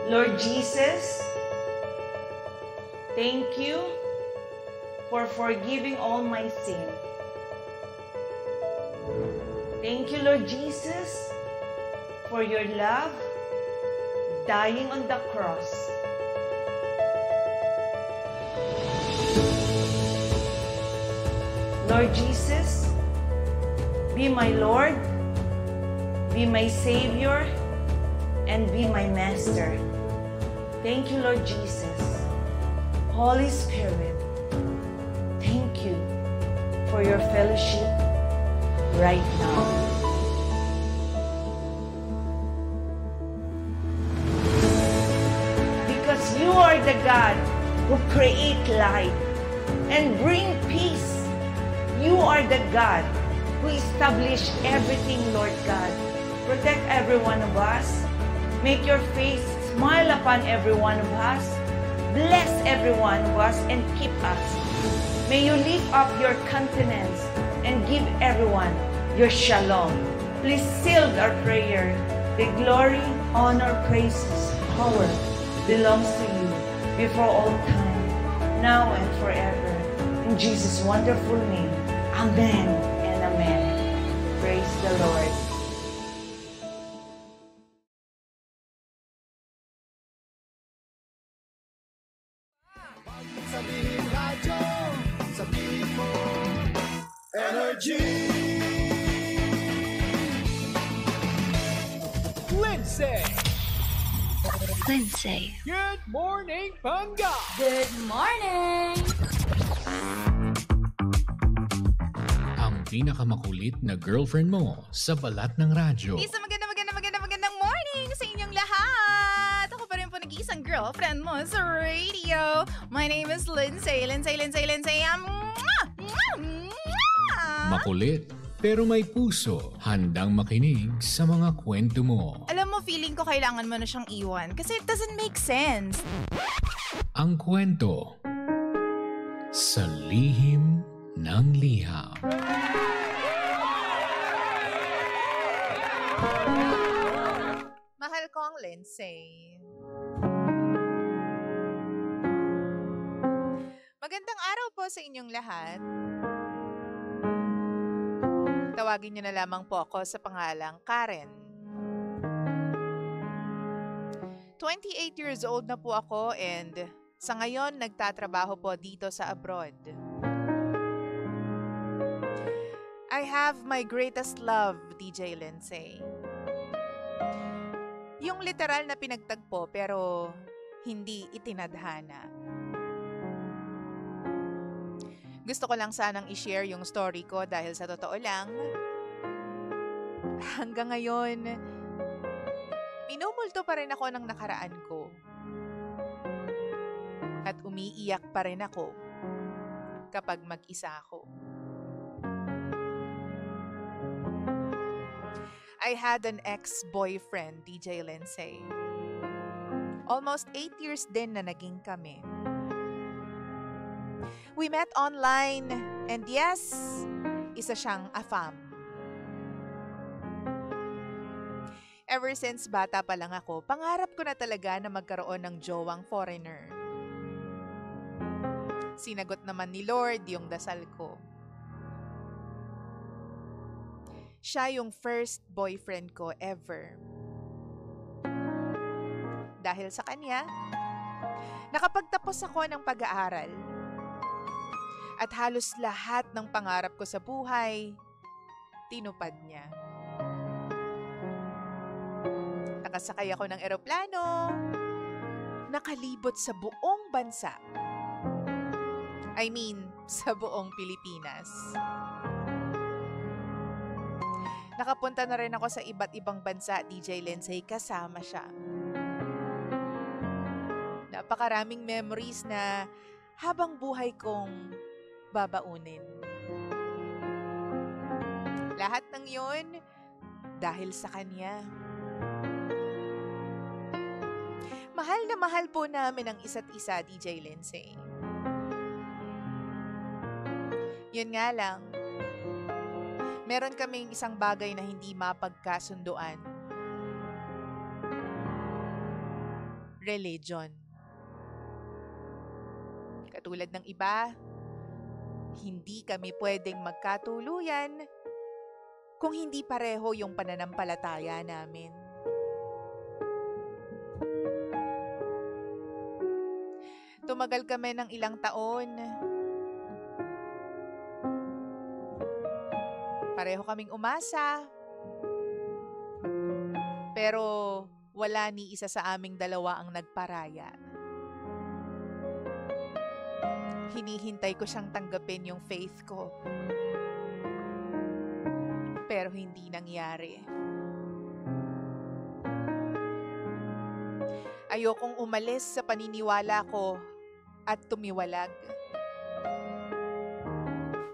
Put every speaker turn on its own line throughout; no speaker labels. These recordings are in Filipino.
Lord Jesus, thank you for forgiving all my sin. Thank you, Lord Jesus, for your love, dying on the cross. Lord Jesus, be my Lord, be my Savior, and be my Master. Thank you, Lord Jesus. Holy Spirit, thank you for your fellowship right now. Because you are the God who create light and bring peace. You are the God who established everything, Lord God. Protect every one of us. Make your face smile upon every one of us. Bless every one of us and keep us. May you lift up your countenance and give everyone your shalom. Please seal our prayer. The glory, honor, praises, power belongs to you before all time, now and forever. In Jesus' wonderful name, amen and amen. Praise the Lord.
Sabihin radyo, sabihin mo energy.
Lindsay.
Good morning, Panga!
Good morning!
Ang pinakamakulit na girlfriend mo sa balat ng radyo.
Isang magandang morning sa inyong lahat! Ako pa rin po nag-iisang girlfriend mo sa radio. My name is Lindsay.
Makulit, pero may puso. Handang makinig sa mga kwento mo.
Alam mo, feeling ko kailangan mo na siyang iwan kasi it doesn't make sense.
Ang kwento sa lihim ng liham.
Mahal ko ang Lindsay. Magandang araw po sa inyong lahat. Tawagin niyo na lamang po ako sa pangalang Karen. 28 years old na po ako and sa ngayon nagtatrabaho po dito sa abroad. I have my greatest love, DJ Lindsay. Yung literal na pinagtagpo pero hindi itinadhana. Gusto ko lang sanang i-share yung story ko dahil sa totoo lang, hanggang ngayon, minumulto pa rin ako ng nakaraan ko. At umiiyak pa rin ako kapag mag-isa ako. I had an ex-boyfriend, DJ Lindsay. Almost 8 years din na naging kami. We met online and yes, isa siyang AFAM. Ever since bata pa lang ako, pangarap ko na talaga na magkaroon ng jowang foreigner. Sinagot naman ni Lord yung dasal ko. Siya yung first boyfriend ko ever. Dahil sa kanya, nakapagtapos ako ng pag-aaral. At halos lahat ng pangarap ko sa buhay, tinupad niya. Nakasakay ako ng eroplano, nakalibot sa buong bansa. I mean, sa buong Pilipinas. Nakapunta na rin ako sa iba't ibang bansa, DJ Lindsay, kasama siya. Napakaraming memories na habang buhay kong babaunin. Lahat ng yun dahil sa kanya. Mahal na mahal po namin ang isa't isa, DJ Lindsay. Yun nga lang, meron kaming isang bagay na hindi mapagkasunduan. religion. Katulad ng iba, hindi kami pwedeng magkatuluyan kung hindi pareho yung pananampalataya namin. Tumagal kami ng ilang taon. Pareho kaming umasa. Pero wala ni isa sa aming dalawa ang nagparaya. Hinihintay ko siyang tanggapin yung faith ko. Pero hindi nangyari. Ayokong umalis sa paniniwala ko at tumiwalag.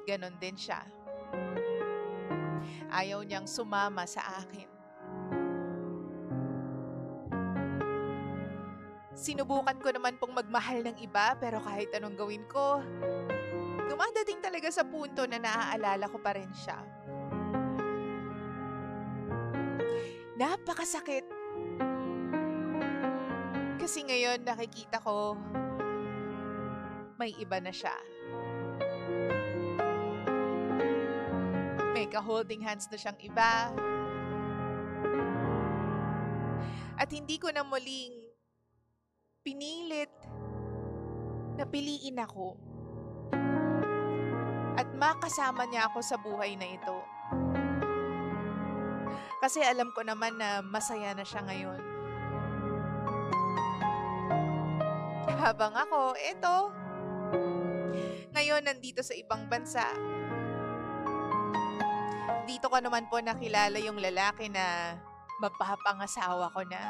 Ganon din siya. Ayaw niyang sumama sa akin. Sinubukan ko naman pong magmahal ng iba pero kahit anong gawin ko, dumadating talaga sa punto na naaalala ko pa rin siya. Napakasakit. Kasi ngayon nakikita ko, may iba na siya. May ka-holding hands na siyang iba. At hindi ko na muling pinilit na piliin ako. At makasama niya ako sa buhay na ito. Kasi alam ko naman na masaya na siya ngayon. Habang ako, eto, ngayon nandito sa ibang bansa. Dito ko naman po nakilala yung lalaki na mapapangasawa ko na.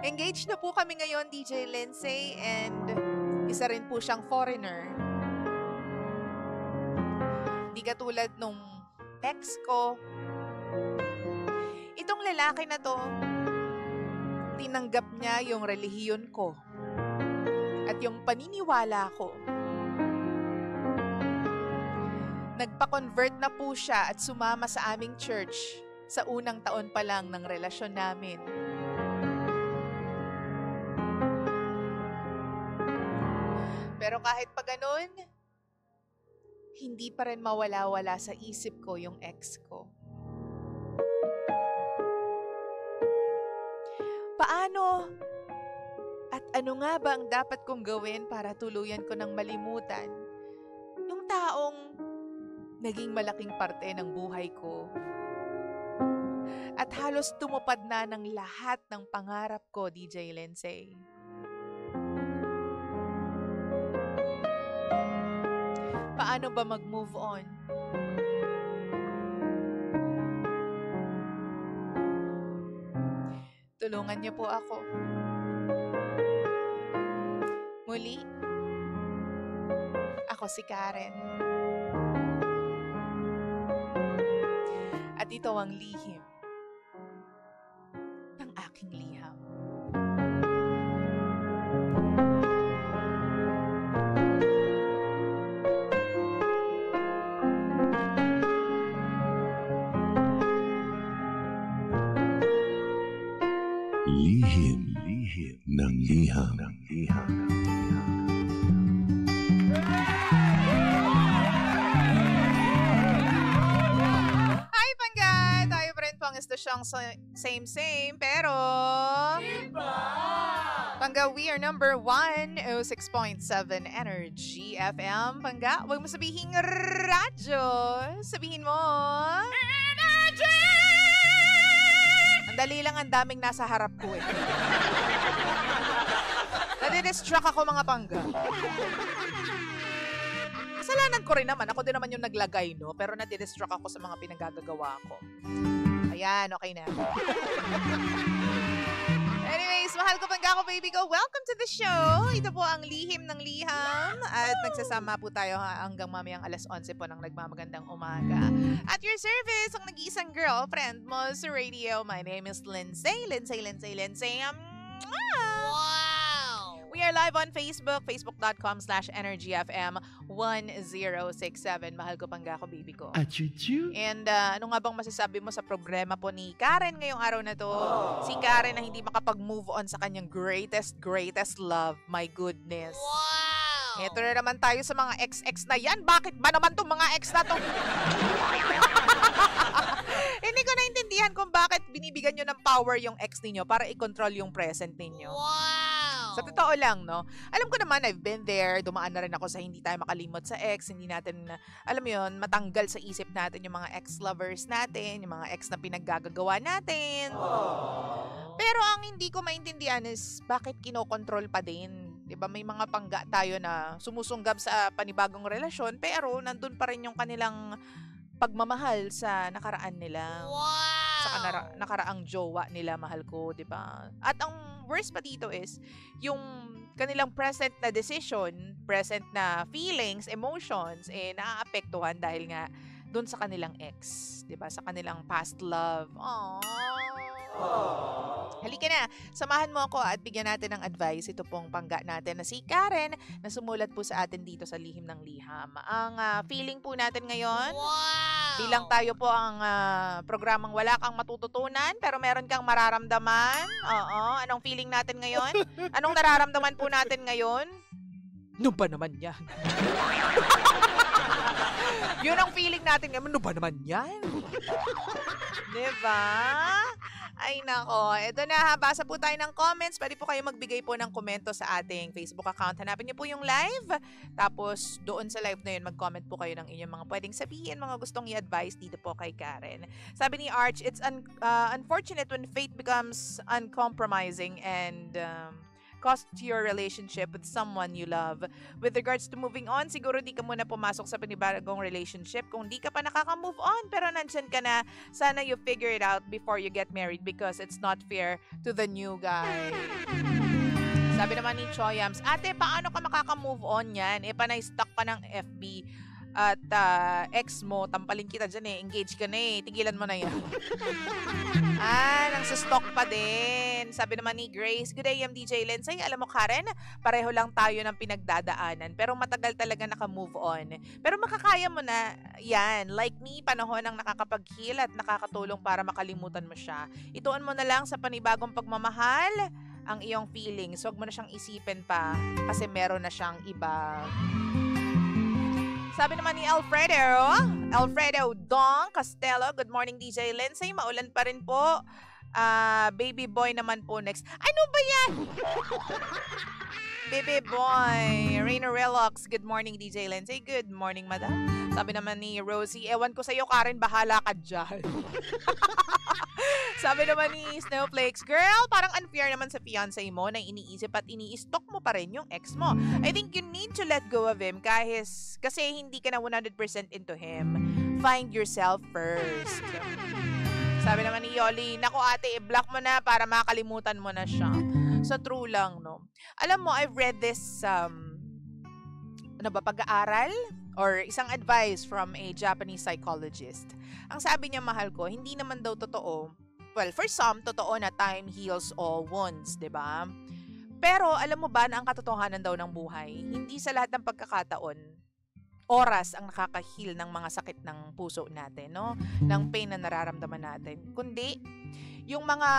Engaged na po kami ngayon, DJ Lindsay, and isa rin po siyang foreigner. Di katulad nung ex ko. Itong lalaki na to, tinanggap niya yung relihiyon ko at yung paniniwala ko. Nagpa-convert na po siya at sumama sa aming church sa unang taon pa lang ng relasyon namin. Pero kahit pa ganun, hindi pa rin mawala-wala sa isip ko yung ex ko. Paano at ano nga ba ang dapat kong gawin para tuluyan ko ng malimutan yung taong naging malaking parte ng buhay ko at halos tumupad na ng lahat ng pangarap ko, DJ Lindsay? Paano ba mag-move on? Tulungan niyo po ako. Muli, ako si Karen. At ito ang lihim ng aking liham.
Lihim ng liham.
Hi, Pangga! Tayo pa rin po ang estasyong same, pero... Pangga, we are number 106.7 Energy FM. Pangga, huwag mo sabihin radyo. Sabihin mo... Energy! Ang dali lang, ang daming nasa harap ko eh. Nadidistract ako, mga Pangga. Kasalanan ko rin naman. Ako din naman yung naglagay, no? Pero nadidistract ako sa mga pinagagagawa ko. Ayan, okay na. Anyways, mahal ko Pangga ko, baby ko. Welcome to the show. Ito po ang Lihim ng Liham. At nagsasama po tayo hanggang mamayang 11:00 po ng nagmamagandang umaga. At your service, ang nag-iisang girlfriend mo sa radio. My name is Lindsay. Wow! We here live on Facebook, facebook.com/energyfm1067. Mahal ko pangga ako, baby ko.
Achuchu.
And ano nga bang masasabi mo sa problema po ni Karen ngayong araw na to? Si Karen na hindi makapag-move on sa kanyang greatest love. My goodness. Wow! Ito na naman tayo sa mga ex-ex na yan. Bakit ba naman itong mga ex na to? Hindi ko naintindihan kung bakit binibigyan nyo ng power yung ex ninyo para i-control yung present ninyo. Wow! Sa totoo lang, no? Alam ko naman, I've been there. Dumaan na rin ako sa hindi tayo makalimot sa ex. Hindi natin, alam mo yun, matanggal sa isip natin yung mga ex-lovers natin, yung mga ex na pinaggagawa natin. Pero ang hindi ko maintindihan is bakit kinokontrol pa din. Diba, may mga pangga tayo na sumusunggab sa panibagong relasyon pero nandun pa rin yung kanilang pagmamahal sa nakaraan nila. Wow! Sa nakaraang jowa nila, mahal ko, di ba? At ang worst pa dito is, yung kanilang present na decision, present na feelings, emotions, naaapektuhan dahil nga dun sa kanilang ex. Di ba? Sa kanilang past love. Aww. Halika na, samahan mo ako at bigyan natin ng advice. Ito pong pangga natin na si Karen na sumulat po sa atin dito sa Lihim ng Liham. Ang feeling po natin ngayon, bilang tayo po ang programang wala kang matututunan pero meron kang mararamdaman. Oo, anong feeling natin ngayon? Anong nararamdaman po natin ngayon? Ano ba naman yan? Yun ang feeling natin ngayon. Ano ba naman yan? Diba? Ay nako, ito na ha, basa po tayo ng comments. Pwede po kayo magbigay po ng komento sa ating Facebook account. Hanapin niyo po yung live. Tapos doon sa live na yun, mag-comment po kayo ng inyong mga pwedeng sabihin, mga gustong i-advise dito po kay Karen. Sabi ni Arch, it's unfortunate when fate becomes uncompromising and cost your relationship with someone you love. With regards to moving on, siguro di ka muna pumasok sa panibagong relationship kung di ka pa nakaka-move on, pero nandyan ka na. Sana you figure it out before you get married because it's not fair to the new guy. Sabi naman ni Choyams, ate, paano ka makaka-move on yan? Panay-stuck ka ng FB at ex mo, tampalin kita dyan engage ka na tigilan mo na yan. Nang-stalk pa din. Sabi naman ni Grace, good day, DJ Lensay. Alam mo, Karen, pareho lang tayo ng pinagdadaanan, pero matagal talaga naka-move on. Pero makakaya mo na yan. Like me, panahon ang nakakapag-heal at nakakatulong para makalimutan mo siya. Ituon mo na lang sa panibagong pagmamahal ang iyong feelings. Huwag mo na siyang isipin pa kasi meron na siyang iba. Sabi naman ni Alfredo Dong Castello, good morning DJ Lensay, maulan pa rin po. Baby boy naman po next. Ano ba yan? Baby boy. Rainer Relox, good morning DJ Lensay. Good morning, madam. Sabi naman ni Rosie, ewan ko sa'yo, Karen, bahala ka dyan. Sabi naman ni Snowflakes, girl, parang unfair naman sa fiancé mo na iniisip at ini-stalk mo pa rin yung ex mo. I think you need to let go of him kasi hindi ka na 100% into him. Find yourself first. Sabi naman ni Yoli, naku ate, i-block mo na para makalimutan mo na siya. Sa true lang, no? Alam mo, I've read this, pag-aaral? Or isang advice from a Japanese psychologist. Ang sabi niya, mahal ko, hindi naman daw totoo. Well, for some, totoo na time heals all wounds, 'di ba? Pero alam mo ba na ang katotohanan daw ng buhay, hindi sa lahat ng pagkakataon, oras ang nakaka-heal ng mga sakit ng puso natin, no? Ng pain na nararamdaman natin. Kundi, yung mga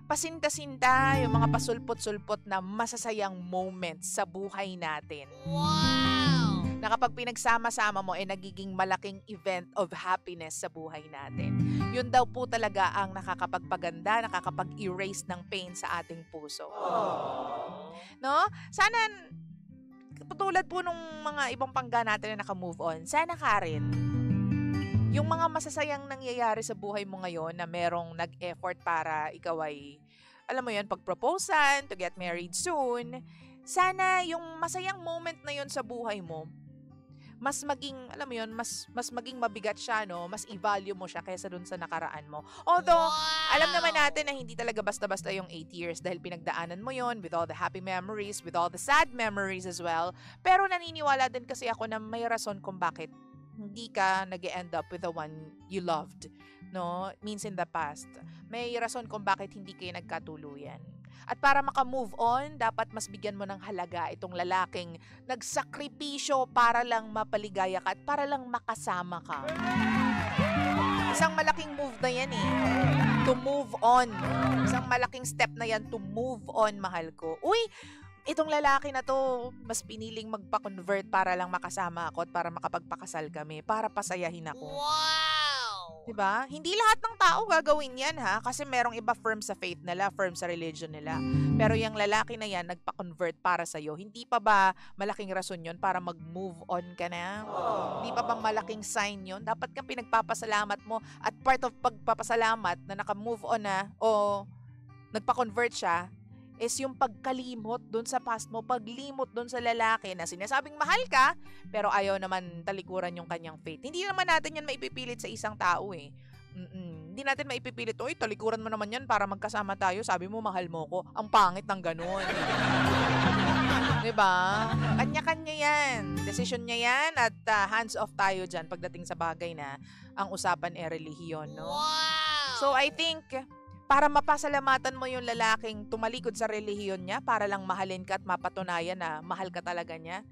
pasinta-sinta, yung mga pasulpot-sulpot na masasayang moments sa buhay natin. Wow! Na kapag pinagsama-sama mo, nagiging malaking event of happiness sa buhay natin. Yun daw po talaga ang nakakapagpaganda, nakakapag-erase ng pain sa ating puso. No? Sana, patulad po nung mga ibang pangga natin na naka-move on, sana Karen, yung mga masasayang nangyayari sa buhay mo ngayon na merong nag-effort para ikaw ay, alam mo yun, pag-proposan, to get married soon, sana yung masayang moment na yun sa buhay mo, mas maging, alam mo yun, mas maging mabigat siya, no? Mas i-value mo siya kaysa dun sa nakaraan mo. Although, alam naman natin na hindi talaga basta-basta yung 8 years dahil pinagdaanan mo yon with all the happy memories, with all the sad memories as well. Pero naniniwala din kasi ako na may rason kung bakit hindi ka nag-end up with the one you loved, no? Means in the past. May rason kung bakit hindi kayo nagkatuluyan. At para maka-move on, dapat mas bigyan mo ng halaga itong lalaking nagsakripisyo para lang mapaligaya ka at para lang makasama ka. Isang malaking move na yan eh. To move on. Isang malaking step na yan to move on, mahal ko. Uy, itong lalaki na to, mas piniling magpa-convert para lang makasama ako at para makapagpakasal kami, para pasayahin ako. Wow! Diba? Hindi lahat ng tao gagawin yan ha, kasi merong iba firm sa faith nila, firm sa religion nila. Pero yung lalaki na yan, nagpa-convert para sa'yo. Hindi pa ba malaking rason yun para mag-move on ka na? Hindi pa ba malaking sign yun? Dapat kang pinagpapasalamat mo at part of pagpapasalamat na naka-move on na o nagpa-convert siya is yung pagkalimot dun sa past mo, paglimot dun sa lalaki na sinasabing mahal ka, pero ayaw naman talikuran yung kanyang faith. Hindi naman natin yan maipipilit sa isang tao eh. Hindi natin maipipilit, oy, talikuran mo naman yan para magkasama tayo, sabi mo mahal mo ko. Ang pangit ng ganun. Diba? Kanya-kanya yan. Decision niya yan at hands off tayo dyan pagdating sa bagay na ang usapan ay relihiyon, no? Wow! So I think para mapasalamatan mo yung lalaking tumalikod sa relihiyon niya para lang mahalin ka at mapatunayan na mahal ka talaga niya,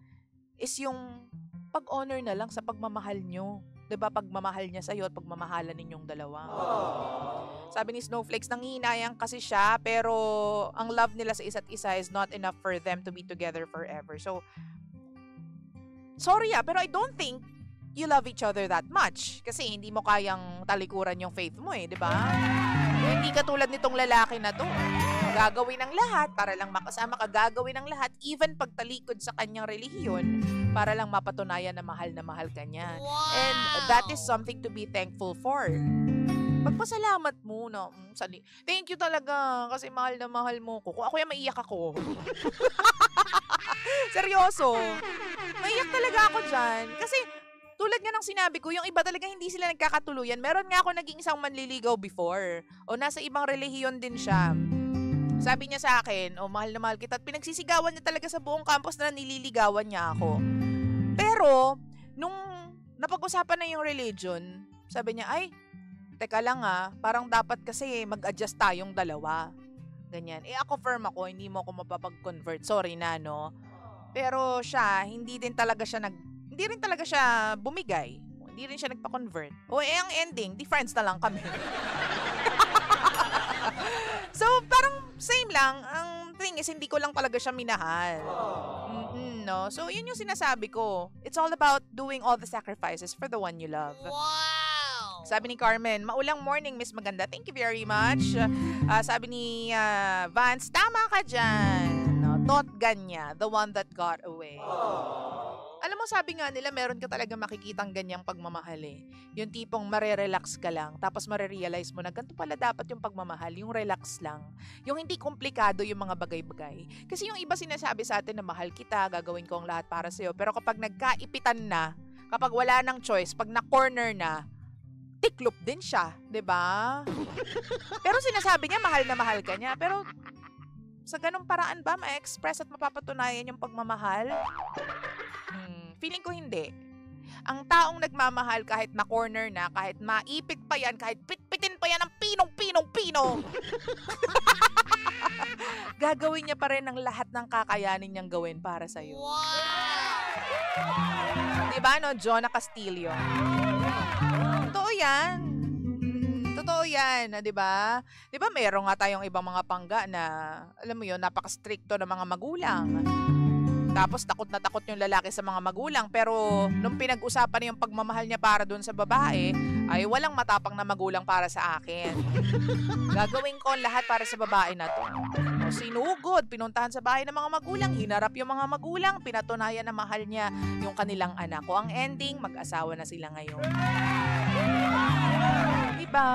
is yung pag-honor na lang sa pagmamahal nyo. Diba? Pagmamahal niya sa'yo at pagmamahalan ninyong dalawa. Sabi ni Snowflakes, nangihinayang kasi siya, pero ang love nila sa isa't isa is not enough for them to be together forever. So, sorry pero I don't think you love each other that much. Kasi hindi mo kayang talikuran yung faith mo eh, di ba? Hindi katulad nitong lalaki na to. Gagawin ng lahat para lang makasama ka. Gagawin ng lahat, even pagtalikod sa kanyang relihiyon, para lang mapatunayan na mahal ka niya. Wow! And that is something to be thankful for. Magpasalamat mo na. Thank you talaga kasi mahal na mahal mo ko. Kung ako yan, maiyak ako. Seryoso. Maiyak talaga ako dyan. Kasi tulad nga ng sinabi ko, yung iba talaga hindi sila nagkakatuluyan. Meron nga ako naging isang manliligaw before. O nasa ibang relihiyon din siya. Sabi niya sa akin, mahal na mahal kita. At pinagsisigawan niya talaga sa buong campus na nililigawan niya ako. Pero, nung napag-usapan na yung religion, sabi niya, ay, teka lang parang dapat kasi mag-adjust tayong dalawa. Ganyan. Ako firm ako, hindi mo ako mapapag-convert. Sorry na, no? Pero siya, hindi rin talaga siya bumigay. Hindi rin siya nagpa-convert. Ang ending, di friends na lang kami. So, parang same lang. Ang thing is, hindi ko lang talaga siya minahal. No? So, yun yung sinasabi ko. It's all about doing all the sacrifices for the one you love. Wow! Sabi ni Carmen, maulang morning, Miss Maganda. Thank you very much. Sabi ni Vance, tama ka dyan. No? Not Ganya, the one that got away. Alam mo, sabi nga nila, meron ka talaga makikitang ganyang pagmamahal eh. Yung tipong marerelax ka lang, tapos marerealize mo na ganito pala dapat yung pagmamahal, yung relax lang. Yung hindi komplikado yung mga bagay-bagay. Kasi yung iba sinasabi sa atin na mahal kita, gagawin ko ang lahat para sa'yo. Pero kapag nagkaipitan na, kapag wala nang choice, pag na-corner na, tiklop din siya, 'di ba? Pero sinasabi niya mahal na mahal ka niya, pero sa ganung paraan ba ma-express at mapapatunayan yung pagmamahal? Feeling ko hindi. Ang taong nagmamahal kahit na-corner na, kahit maipit pa yan, kahit pitpitin pa yan ng pinong-pinong-pino, gagawin niya pa rin ang lahat ng kakayanin niyang gawin para sa'yo. Wow! Diba, no? Jonah Castillo. Totoo yan. Totoo yan, di ba? Di ba meron nga tayong ibang mga pangga na, alam mo yun, napaka-stricto ng mga magulang. Tapos takot na takot yung lalaki sa mga magulang. Pero nung pinag-usapan yung pagmamahal niya para dun sa babae, ay walang matapang na magulang para sa akin. Gagawin ko ang lahat para sa babae na to. Sinugod, pinuntahan sa bahay ng mga magulang, hinarap yung mga magulang, pinatunayan na mahal niya yung kanilang anak ko. Ang ending, mag-asawa na sila ngayon. Diba?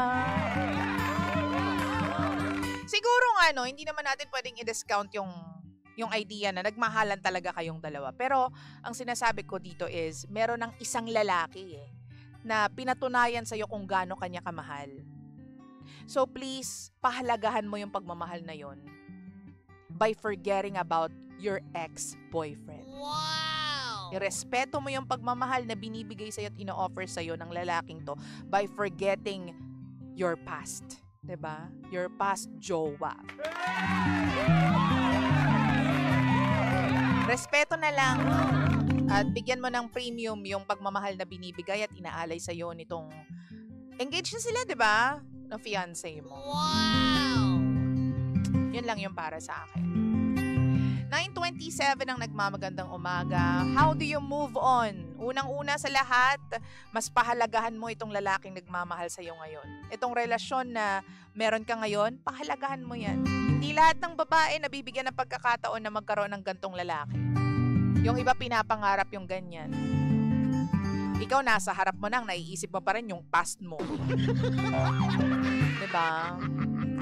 Siguro nga, hindi naman natin pwedeng i-discount yung idea na nagmahalan talaga kayong dalawa. Pero ang sinasabi ko dito is, meron ng isang lalaki na pinatunayan sa'yo kung gaano kanya kamahal. So please, pahalagahan mo yung pagmamahal na yon by forgetting about your ex-boyfriend. Wow! Irespeto mo yung pagmamahal na binibigay sa'yo at ino-offer sa'yo ng lalaking to by forgetting your past. Diba? Your past jowa. Respeto na lang. At bigyan mo ng premium yung pagmamahal na binibigay at inaalay sa'yo nitong engaged na sila, di ba? Na fiancé mo.
Wow!
Yun lang yung para sa akin. 9:27 ang nagmamagandang umaga. How do you move on? Unang-una sa lahat, mas pahalagahan mo itong lalaking nagmamahal sa'yo ngayon. Itong relasyon na meron ka ngayon, pahalagahan mo yan. Hindi lahat ng babae nabibigyan ng pagkakataon na magkaroon ng gantong lalaki. Yung iba pinapangarap yung ganyan. Ikaw nasa harap mo nang naiisip mo pa rin yung past mo. Diba?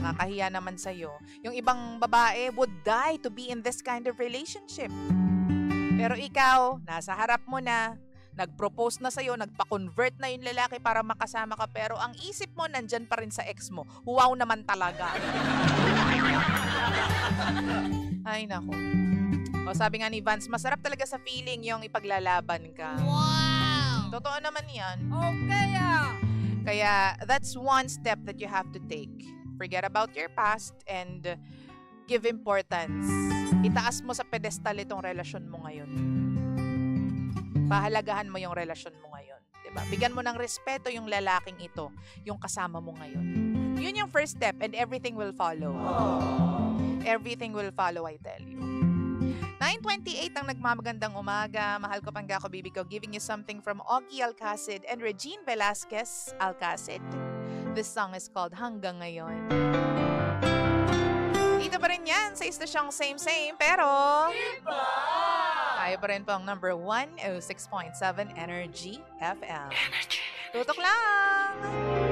Nakakahiya naman sa'yo. Yung ibang babae would die to be in this kind of relationship. Pero ikaw, nasa harap mo na, nag-propose na sa'yo, nagpa-convert na yung lalaki para makasama ka, pero ang isip mo nandyan pa rin sa ex mo. Wow naman talaga. Ay, naku. O sabi nga ni Vance, masarap talaga sa feeling yung ipaglalaban ka.
Wow!
Totoo naman yan.
Okay
Kaya that's one step that you have to take. Forget about your past and give importance. Itaas mo sa pedestal itong relasyon mo ngayon. Pahalagahan mo yung relasyon mo ngayon. Diba? Bigyan mo ng respeto yung lalaking ito, yung kasama mo ngayon. Yun yung first step and everything will follow. Everything will follow, I tell you. 9:28 ang nagmamagandang umaga. Mahal ko pang gako, baby ko. Giving you something from Augie Alcacid and Regine Velasquez Alcacid. This song is called Hanggang Ngayon. Dito pa rin yan sa istasyong same, pero tayo pa rin po ang number 106.7 Energy FM. Tutok lang!